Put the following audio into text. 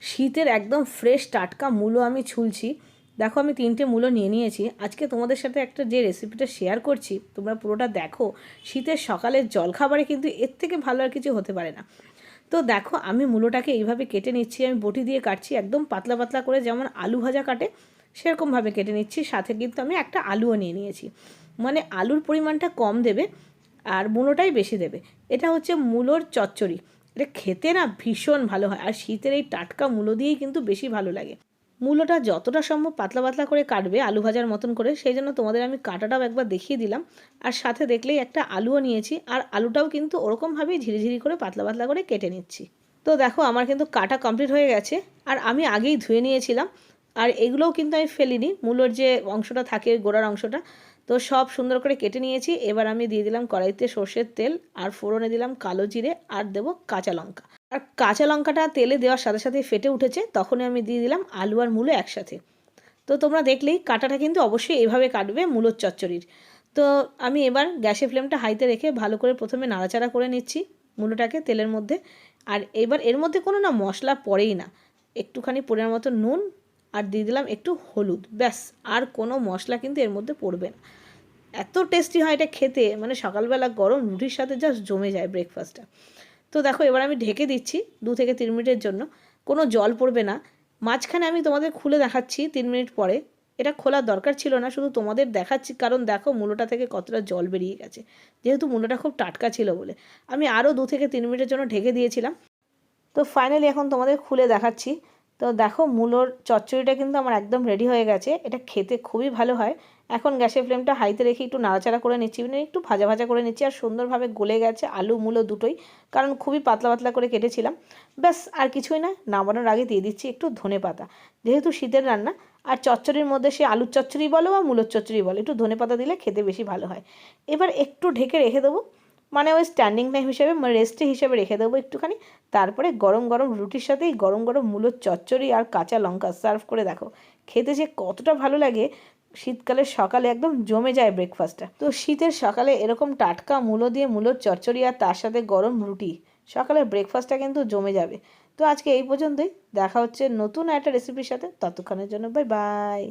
শীতের একদম ফ্রেশ টাটকা মূলো আমি ছুলছি। দেখো আমি 3টে মূলো নিয়ে নিয়েছি। আজকে তোমাদের সাথে একটা যে রেসিপিটা শেয়ার করছি তোমরা পুরোটা দেখো। শীতের সকালের জলখাবারে কিন্তু এর থেকে ভালো আর কিছু হতে পারে না। তো দেখো আমি মূলোটাকে এইভাবে কেটে নিচ্ছি, আমি বটি দিয়ে কাটছি একদম পাতলা পাতলা করে, যেমন আলু ভাজা কাটে সেরকমভাবে কেটে নিচ্ছি। সাথে কিন্তু আমি একটা আলুও নিয়ে নিয়েছি, মানে আলুর পরিমাণটা কম দেবে আর মূলোটাই বেশি দেবে। এটা হচ্ছে মূলোর চচ্চড়ি। এটা খেতে না ভীষণ ভালো হয়, আর শীতের এই টাটকা মূলো দিয়েই কিন্তু বেশি ভালো লাগে। মূলোটা যতটা সম্ভব পাতলা পাতলা করে কাটবে আলু ভাজার মতন করে, সেই জন্য তোমাদের আমি কাটাটাও একবার দেখিয়ে দিলাম। আর সাথে দেখলেই একটা আলুও নিয়েছি, আর আলুটাও কিন্তু ওরকমভাবেই ঝিরিঝিরি করে পাতলা পাতলা করে কেটে নিচ্ছি। তো দেখো আমার কিন্তু কাটা কমপ্লিট হয়ে গেছে, আর আমি আগেই ধুয়ে নিয়েছিলাম। আর এগুলোও কিন্তু আমি ফেলিনি, মূলোর যে অংশটা থাকে গোড়ার অংশটা, তো সব সুন্দর করে কেটে নিয়েছি। এবার আমি দিয়ে দিলাম কড়াইতে সর্ষের তেল, আর ফোড়নে দিলাম কালো জিরে, আর দেবো কাঁচা লঙ্কা। আর কাঁচা লঙ্কাটা তেলে দেওয়ার সাথে সাথে ফেটে উঠেছে, তখনই আমি দিয়ে দিলাম আলু আর মূলো একসাথে। তো তোমরা দেখলেই কাটাটা কিন্তু অবশ্যই এভাবে কাটবে মূলোর চচ্চড়ির। তো আমি এবার গ্যাসের ফ্লেমটা হাইতে রেখে ভালো করে প্রথমে নাড়াচাড়া করে নিচ্ছি মূলোটাকে তেলের মধ্যে। আর এবার এর মধ্যে কোনো না মশলা পড়েই না, একটুখানি পরিমাণ মতো নুন, আর দিয়ে দিলাম একটু হলুদ, ব্যাস। আর কোনো মশলা কিন্তু এর মধ্যে পড়বে না। এত টেস্টি হয় এটা খেতে, মানে সকালবেলা গরম রুটির সাথে জাস্ট জমে যায় ব্রেকফাস্টটা। তো দেখো এবার আমি ঢেকে দিচ্ছি 2 থেকে 3 মিনিটের জন্য। কোনো জল পড়বে না। মাঝখানে আমি তোমাদের খুলে দেখাচ্ছি 3 মিনিট পরে। এটা খোলার দরকার ছিল না, শুধু তোমাদের দেখাচ্ছি কারণ দেখো মূলোটা থেকে কতটা জল বেরিয়ে গেছে, যেহেতু মূলোটা খুব টাটকা ছিল বলে। আমি আরও 2 থেকে 3 মিনিটের জন্য ঢেকে দিয়েছিলাম। তো ফাইনালি এখন তোমাদের খুলে দেখাচ্ছি। তো দেখো মূলোর চচ্চড়িটা কিন্তু আমার একদম রেডি হয়ে গেছে। এটা খেতে খুবই ভালো হয়। এখন গ্যাসের ফ্লেমটা হাইতে রেখে একটু নাড়াচাড়া করে নিচ্ছি, মানে একটু ভাজা ভাজা করে নিচ্ছি। আর সুন্দরভাবে গলে গেছে আলু মূলো দুটোই, কারণ খুবই পাতলা পাতলা করে কেটেছিলাম। ব্যাস আর কিছুই না, নামানোর আগে দিয়ে দিচ্ছি একটু ধনেপাতা, যেহেতু শীতের রান্না। আর চচ্চড়ির মধ্যে সে আলুর চচ্চড়ি বলো বা মূলোর চচ্চড়ি বলো, একটু ধনেপাতা দিলে খেতে বেশি ভালো হয়। এবার একটু ঢেকে রেখে দেবো, মানে ওই স্ট্যান্ডিং টাইম হিসেবে, মানে রেস্টে হিসেবে রেখে দেবো একটুখানি। তারপরে গরম গরম রুটির সাথেই গরম গরম মূলোর চচ্চড়ি আর কাঁচা লঙ্কা সার্ভ করে দেখো, খেতে যে কতটা ভালো লাগে। শীতকালের সকালে একদম জমে যায় ব্রেকফাস্টটা। তো শীতের সকালে এরকম টাটকা মূলো দিয়ে মূলোর চচ্চড়ি আর তার সাথে গরম রুটি, সকালের ব্রেকফাস্টটা কিন্তু জমে যাবে। তো আজকে এই পর্যন্তই, দেখা হচ্ছে নতুন একটা রেসিপির সাথে। ততক্ষণের জন্য বাই বাই।